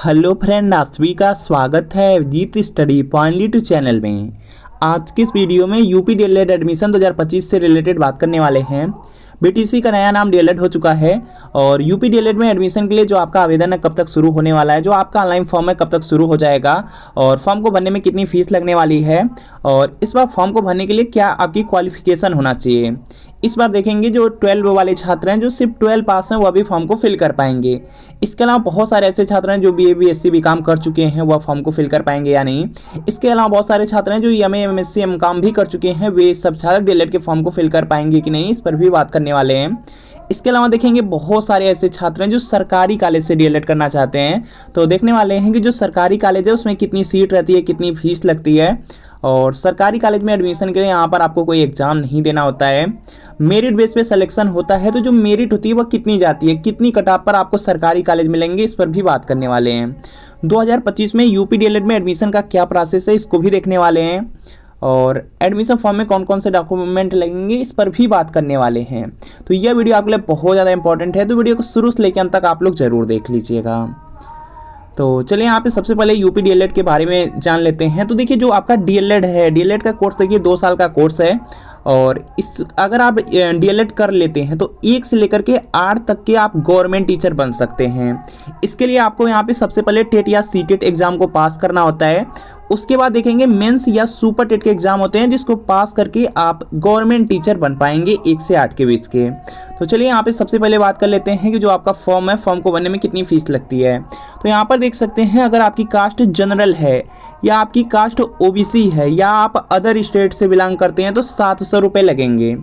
Hello friend, आप सभी का स्वागत है Abhijit study point YouTube channel में। आज की इस वीडियो में यूपी डीएलएड एडमिशन 2025 से रिलेटेड बात करने वाले हैं। बीटीसी का नया नाम डीएलएड हो चुका है और यूपी डीएलएड में एडमिशन के लिए जो आपका आवेदन है कब तक शुरू होने वाला है, जो आपका ऑनलाइन फॉर्म है कब तक शुरू हो जाएगा और फॉर्म को भरने में कितनी फीस लगने वाली है और इस बार फॉर्म को भरने के लिए क्या आपकी क्वालिफिकेशन होना चाहिए। इस बार देखेंगे जो 12 वाले छात्र हैं जो सिर्फ 12 पास हैं वह भी फॉर्म को फिल कर पाएंगे। इसके अलावा बहुत सारे ऐसे छात्र हैं जो बीए बीएससी बीकॉम कर चुके हैं, वह फॉर्म को फिल कर पाएंगे या नहीं। इसके अलावा बहुत सारे छात्र हैं जो एमए एमएससी एमकॉम भी कर चुके हैं, वे सब छात्र डीएलएड के फॉर्म को फिल कर पाएंगे कि नहीं, इस पर भी बात करने वाले हैं। इसके अलावा देखेंगे बहुत सारे ऐसे छात्र हैं जो सरकारी कॉलेज से डीएलएड करना चाहते हैं, तो देखने वाले हैं कि जो सरकारी कॉलेज है उसमें कितनी सीट रहती है, कितनी फीस लगती है। और सरकारी कॉलेज में एडमिशन के लिए यहाँ पर आपको कोई एग्ज़ाम नहीं देना होता है, मेरिट बेस पे सिलेक्शन होता है। तो जो मेरिट होती है वह कितनी जाती है, कितनी कटऑफ पर आपको सरकारी कॉलेज मिलेंगे, इस पर भी बात करने वाले हैं। 2025 में यूपी डीएलएड में एडमिशन का क्या प्रोसेस है, इसको भी देखने वाले हैं और एडमिशन फॉर्म में कौन कौन से डॉक्यूमेंट लगेंगे, इस पर भी बात करने वाले हैं। तो यह वीडियो आपके लिए बहुत ज़्यादा इंपॉर्टेंट है, तो वीडियो को शुरू से लेकर अंत तक आप लोग ज़रूर देख लीजिएगा। तो चलिए यहाँ पे सबसे पहले यूपी डीएलएड के बारे में जान लेते हैं। तो देखिए जो आपका डीएलएड है, डीएलएड का कोर्स देखिए 2 साल का कोर्स है और इस अगर आप डीएलएड कर लेते हैं तो 1 से लेकर के 8 तक के आप गवर्नमेंट टीचर बन सकते हैं। इसके लिए आपको यहाँ पे सबसे पहले टेट या सीटेट एग्जाम को पास करना होता है। उसके बाद देखेंगे मेंस या सुपर टेट के एग्जाम होते हैं जिसको पास करके आप गवर्नमेंट टीचर बन पाएंगे 1 से 8 के बीच के। तो चलिए यहाँ पे सबसे पहले बात कर लेते हैं कि जो आपका फॉर्म है, फॉर्म को बनने में कितनी फीस लगती है। तो यहाँ पर देख सकते हैं अगर आपकी कास्ट जनरल है या आपकी कास्ट ओबीसी है या आप अदर स्टेट से बिलोंग करते हैं तो 700 रुपये लगेंगे।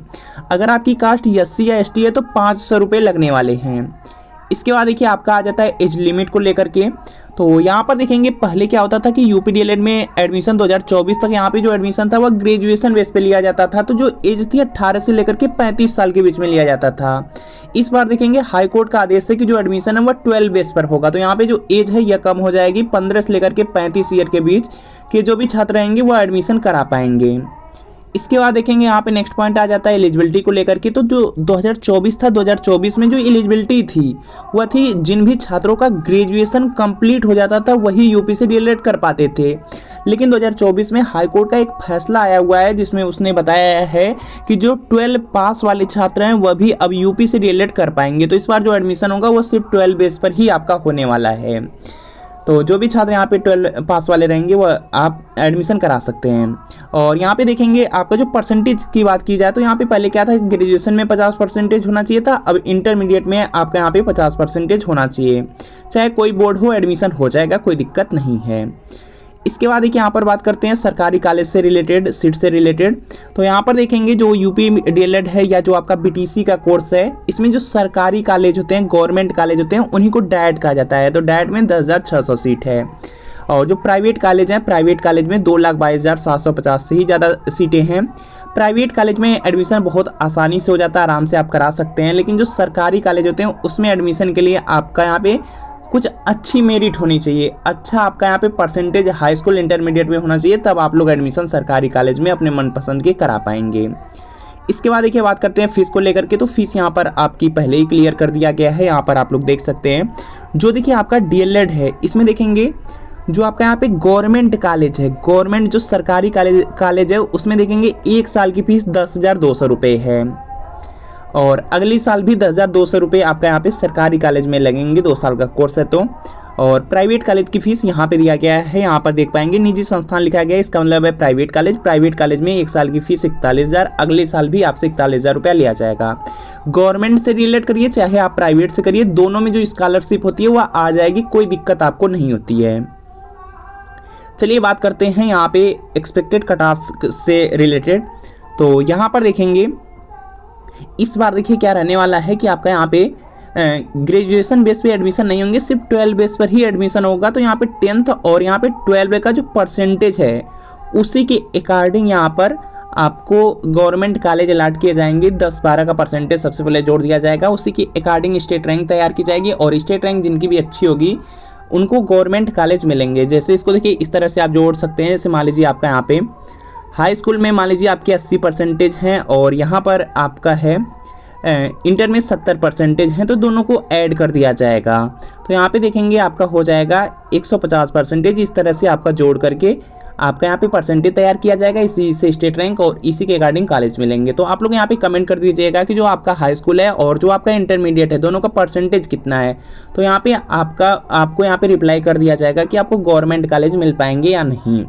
अगर आपकी कास्ट एससी या एसटी है तो 500 रुपये लगने वाले हैं। इसके बाद देखिए आपका आ जाता है एज लिमिट को लेकर के। तो यहाँ पर देखेंगे पहले क्या होता था कि यूपी डीएलएड में एडमिशन 2024 तक यहाँ पे जो एडमिशन था वह ग्रेजुएशन बेस पे लिया जाता था। तो जो एज थी 18 से लेकर के 35 साल के बीच में लिया जाता था। इस बार देखेंगे हाई कोर्ट का आदेश है कि जो एडमिशन है वह 12 बेस पर होगा। तो यहाँ पे जो एज है यह कम हो जाएगी, 15 से लेकर के 35 ईयर के बीच के जो भी छात्र रहेंगे वह एडमिशन करा पाएंगे। इसके बाद देखेंगे यहाँ पे नेक्स्ट पॉइंट आ जाता है एलिजिबिलिटी को लेकर के। तो जो 2024 था, 2024 में जो एलिजिबिलिटी थी वह थी जिन भी छात्रों का ग्रेजुएशन कंप्लीट हो जाता था वही यूपी से डीएलएड कर पाते थे। लेकिन 2024 में हाई कोर्ट का एक फैसला आया हुआ है जिसमें उसने बताया है कि जो 12 पास वाले छात्र हैं वह भी अब यूपी से डीएलएड कर पाएंगे। तो इस बार जो एडमिशन होगा वह सिर्फ 12 बेस पर ही आपका होने वाला है। तो जो भी छात्र यहाँ पे 12 पास वाले रहेंगे वह आप एडमिशन करा सकते हैं। और यहाँ पे देखेंगे आपका जो परसेंटेज की बात की जाए तो यहाँ पे पहले क्या था, ग्रेजुएशन में 50% होना चाहिए था, अब इंटरमीडिएट में आपका यहाँ पे 50% होना चाहिए। चाहे कोई बोर्ड हो एडमिशन हो जाएगा, कोई दिक्कत नहीं है। इसके बाद देखिए यहाँ पर बात करते हैं सरकारी कॉलेज से रिलेटेड, सीट से रिलेटेड। तो यहाँ पर देखेंगे जो यूपी डीएलएड है या जो आपका बीटीसी का कोर्स है, इसमें जो सरकारी कॉलेज होते हैं, गवर्नमेंट कॉलेज होते हैं, उन्हीं को डाइट कहा जाता है। तो डाइट में 10,600 सीट है और जो प्राइवेट कॉलेज हैं, प्राइवेट कॉलेज में 2,22,750 से ही ज़्यादा सीटें हैं। प्राइवेट कॉलेज में एडमिशन बहुत आसानी से हो जाता है, आराम से आप करा सकते हैं। लेकिन जो सरकारी कॉलेज होते हैं उसमें एडमिशन के लिए आपका यहाँ पे कुछ अच्छी मेरिट होनी चाहिए, अच्छा आपका यहाँ पे परसेंटेज हाई स्कूल इंटरमीडिएट में होना चाहिए, तब आप लोग एडमिशन सरकारी कॉलेज में अपने मनपसंद के करा पाएंगे। इसके बाद देखिए बात करते हैं फीस को लेकर के। तो फीस यहाँ पर आपकी पहले ही क्लियर कर दिया गया है, यहाँ पर आप लोग देख सकते हैं। जो देखिए आपका डीएलएड है इसमें देखेंगे जो आपका यहाँ पे गवर्नमेंट कॉलेज है, गवर्नमेंट जो सरकारी कॉलेज है उसमें देखेंगे 1 साल की फीस 10,200 रुपये है और अगली साल भी 10,200 रुपये आपका यहाँ पे सरकारी कॉलेज में लगेंगे, 2 साल का कोर्स है तो। और प्राइवेट कॉलेज की फीस यहाँ पे दिया गया है, यहाँ पर देख पाएंगे निजी संस्थान लिखा गया है, इसका मतलब है प्राइवेट कॉलेज। प्राइवेट कॉलेज में 1 साल की फीस 41,000, अगले साल भी आपसे 41,000 रुपया लिया जाएगा। गवर्नमेंट से रिलेट करिए चाहे आप प्राइवेट से करिए, दोनों में जो स्कॉलरशिप होती है वह आ जाएगी, कोई दिक्कत आपको नहीं होती है। चलिए बात करते हैं यहाँ पे एक्सपेक्टेड कट ऑफ से रिलेटेड। तो यहाँ पर देखेंगे इस बार देखिए क्या रहने वाला है कि आपका यहाँ पे ग्रेजुएशन बेस पे एडमिशन नहीं होंगे, सिर्फ 12 बेस पर ही एडमिशन होगा। तो यहाँ पे 10th और यहाँ पे 12 का जो परसेंटेज है उसी के अकॉर्डिंग यहाँ पर आपको गवर्नमेंट कॉलेज अलॉट किए जाएंगे। 10-12 का परसेंटेज सबसे पहले जोड़ दिया जाएगा, उसी के अकॉर्डिंग स्टेट रैंक तैयार की जाएगी और स्टेट रैंक जिनकी भी अच्छी होगी उनको गवर्नमेंट कॉलेज मिलेंगे। जैसे इसको देखिए इस तरह से आप जोड़ सकते हैं। जैसे मान लीजिए आपका यहाँ पे हाई स्कूल में मान लीजिए आपके 80% हैं और यहाँ पर आपका है इंटर में 70% हैं तो दोनों को ऐड कर दिया जाएगा। तो यहाँ पे देखेंगे आपका हो जाएगा 150%। इस तरह से आपका जोड़ करके आपका यहाँ पे परसेंटेज तैयार किया जाएगा, इसी से स्टेट रैंक और इसी के अकॉर्डिंग कॉलेज मिलेंगे। तो आप लोग यहाँ पे कमेंट कर दीजिएगा कि जो आपका हाई स्कूल है और जो आपका इंटरमीडिएट है दोनों का परसेंटेज कितना है। तो यहाँ पे आपको यहाँ पे रिप्लाई कर दिया जाएगा कि आपको गवर्नमेंट कॉलेज मिल पाएंगे या नहीं।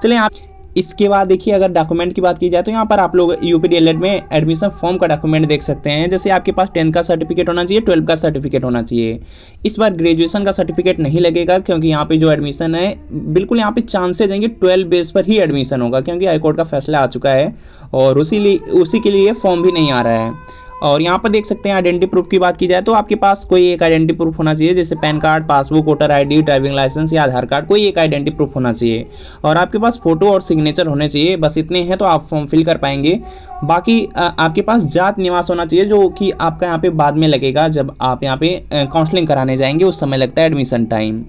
चलिए आप इसके बाद देखिए, अगर डॉक्यूमेंट की बात की जाए तो यहाँ पर आप लोग यूपी डीएलएड में एडमिशन फॉर्म का डॉक्यूमेंट देख सकते हैं। जैसे आपके पास 10 का सर्टिफिकेट होना चाहिए, 12 का सर्टिफिकेट होना चाहिए। इस बार ग्रेजुएशन का सर्टिफिकेट नहीं लगेगा, क्योंकि यहाँ पे जो एडमिशन है बिल्कुल यहाँ पे चांसेज हैं कि 12 बेस पर ही एडमिशन होगा, क्योंकि हाईकोर्ट का फैसला आ चुका है और उसी के लिए फॉर्म भी नहीं आ रहा है। और यहाँ पर देख सकते हैं आइडेंटिटी प्रूफ की बात की जाए तो आपके पास कोई एक आइडेंटिटी प्रूफ होना चाहिए, जैसे PAN card, passbook, voter ID, driving licence या आधार कार्ड, कोई एक आइडेंटिटी प्रूफ होना चाहिए। और आपके पास फोटो और सिग्नेचर होने चाहिए। बस इतने हैं तो आप फॉर्म फिल कर पाएंगे। बाकी आपके पास जात निवास होना चाहिए, जो कि आपका यहाँ पे बाद में लगेगा, जब आप यहाँ पे काउंसलिंग कराने जाएंगे उस समय लगता है एडमिशन टाइम,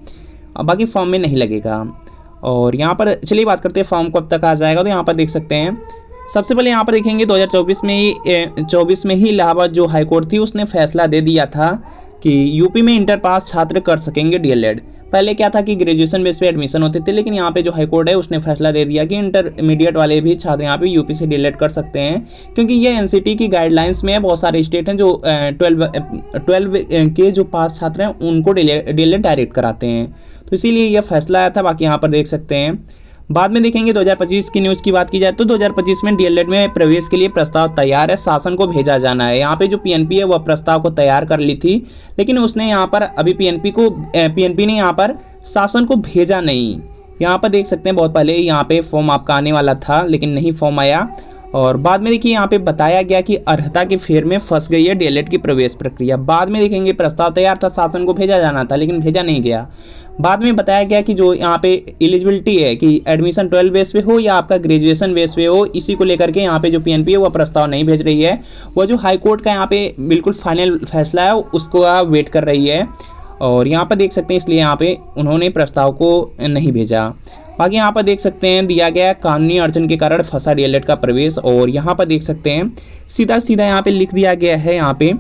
बाकी फॉर्म में नहीं लगेगा। और यहाँ पर चलिए बात करते हैं फॉर्म कब तक आ जाएगा। तो यहाँ पर देख सकते हैं सबसे पहले यहाँ पर देखेंगे 2024 में ही इलाहाबाद जो हाईकोर्ट थी उसने फैसला दे दिया था कि यूपी में इंटर पास छात्र कर सकेंगे डीएलएड। पहले क्या था कि ग्रेजुएशन बेस पे एडमिशन होते थे, लेकिन यहाँ पे जो हाईकोर्ट है उसने फैसला दे दिया कि इंटरमीडिएट वाले भी छात्र यहाँ पे यूपी से डीएलएड कर सकते हैं, क्योंकि ये एनसीटी की गाइडलाइंस में है। बहुत सारे स्टेट हैं जो 12 के जो पास छात्र हैं उनको डीएलएड डायरेक्ट कराते हैं, तो इसीलिए यह फैसला आया था। बाकी यहाँ पर देख सकते हैं बाद में देखेंगे 2025 की न्यूज़ की बात की जाए तो 2025 में डीएलएड में प्रवेश के लिए प्रस्ताव तैयार है, शासन को भेजा जाना है। यहाँ पे जो पीएनपी है वह प्रस्ताव को तैयार कर ली थी, लेकिन उसने यहाँ पर अभी पीएनपी ने यहाँ पर शासन को भेजा नहीं। यहाँ पर देख सकते हैं बहुत पहले यहाँ पे फॉर्म आपका आने वाला था, लेकिन नहीं फॉर्म आया। और बाद में देखिए यहाँ पे बताया गया कि अर्हता के फेर में फंस गई है डीएलएड की प्रवेश प्रक्रिया। बाद में देखेंगे प्रस्ताव तैयार था, शासन को भेजा जाना था, लेकिन भेजा नहीं गया। बाद में बताया गया कि जो यहाँ पे एलिजिबिलिटी है कि एडमिशन 12 बेस पे हो या आपका ग्रेजुएशन बेस पे हो, इसी को लेकर के यहाँ पे जो पीएनपी है वह प्रस्ताव नहीं भेज रही है। वह जो हाईकोर्ट का यहाँ पे बिल्कुल फाइनल फैसला है उसको वेट कर रही है। और यहाँ पर देख सकते हैं इसलिए यहाँ पे उन्होंने प्रस्ताव को नहीं भेजा। बाकी यहाँ पर देख सकते हैं दिया गया कानूनी अड़चन के कारण फंसा डीएलएड का प्रवेश। और यहाँ पर देख सकते हैं सीधा यहाँ पे लिख दिया गया है यहाँ पे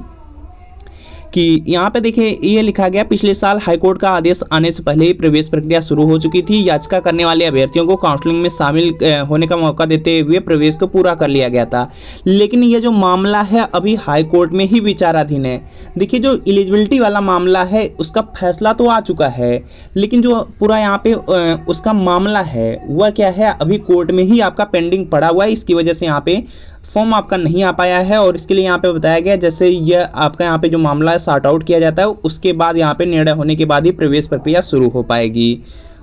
कि यहाँ पे देखिए ये लिखा गया पिछले साल हाईकोर्ट का आदेश आने से पहले ही प्रवेश प्रक्रिया शुरू हो चुकी थी। याचिका करने वाले अभ्यर्थियों को काउंसलिंग में शामिल होने का मौका देते हुए प्रवेश को पूरा कर लिया गया था, लेकिन ये जो मामला है अभी हाईकोर्ट में ही विचाराधीन है। देखिए जो एलिजिबिलिटी वाला मामला है उसका फैसला तो आ चुका है, लेकिन जो पूरा यहाँ पे उसका मामला है वह क्या है अभी कोर्ट में ही आपका पेंडिंग पड़ा हुआ है। इसकी वजह से यहाँ पे फॉर्म आपका नहीं आ पाया है। और इसके लिए यहाँ पे बताया गया जैसे यह आपका यहाँ पे जो मामला है सॉर्ट आउट किया जाता है उसके बाद यहाँ पे निर्णय होने के बाद ही प्रवेश प्रक्रिया शुरू हो पाएगी।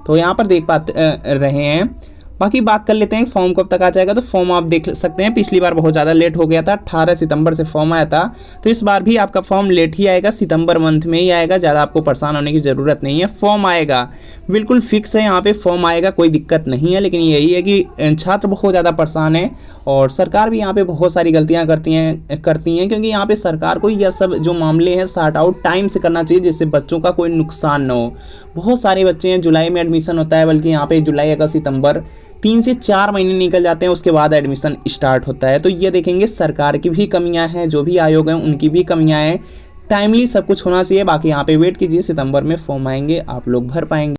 तो यहाँ पर देख रहे हैं। बाकी बात कर लेते हैं फॉर्म कब तक आ जाएगा। तो फॉर्म आप देख सकते हैं पिछली बार बहुत ज़्यादा लेट हो गया था, 18 सितंबर से फॉर्म आया था, तो इस बार भी आपका फॉर्म लेट ही आएगा, सितंबर मंथ में ही आएगा। ज़्यादा आपको परेशान होने की ज़रूरत नहीं है, फॉर्म आएगा बिल्कुल फिक्स है, यहाँ पे फॉर्म आएगा, कोई दिक्कत नहीं है। लेकिन यही है कि छात्र बहुत ज़्यादा परेशान है और सरकार भी यहाँ पे बहुत सारी गलतियाँ करती हैं क्योंकि यहाँ पे सरकार को यह सब जो मामले हैं सॉर्ट आउट टाइम से करना चाहिए, जिससे बच्चों का कोई नुकसान न हो। बहुत सारे बच्चे हैं जुलाई में एडमिशन होता है, बल्कि यहाँ पे जुलाई अगस्त सितंबर 3 से 4 महीने निकल जाते हैं, उसके बाद एडमिशन स्टार्ट होता है। तो ये देखेंगे सरकार की भी कमियां हैं, जो भी आयोग हैं उनकी भी कमियां हैं। टाइमली सब कुछ होना चाहिए। बाकी यहाँ पे वेट कीजिए, सितंबर में फॉर्म आएंगे, आप लोग भर पाएंगे।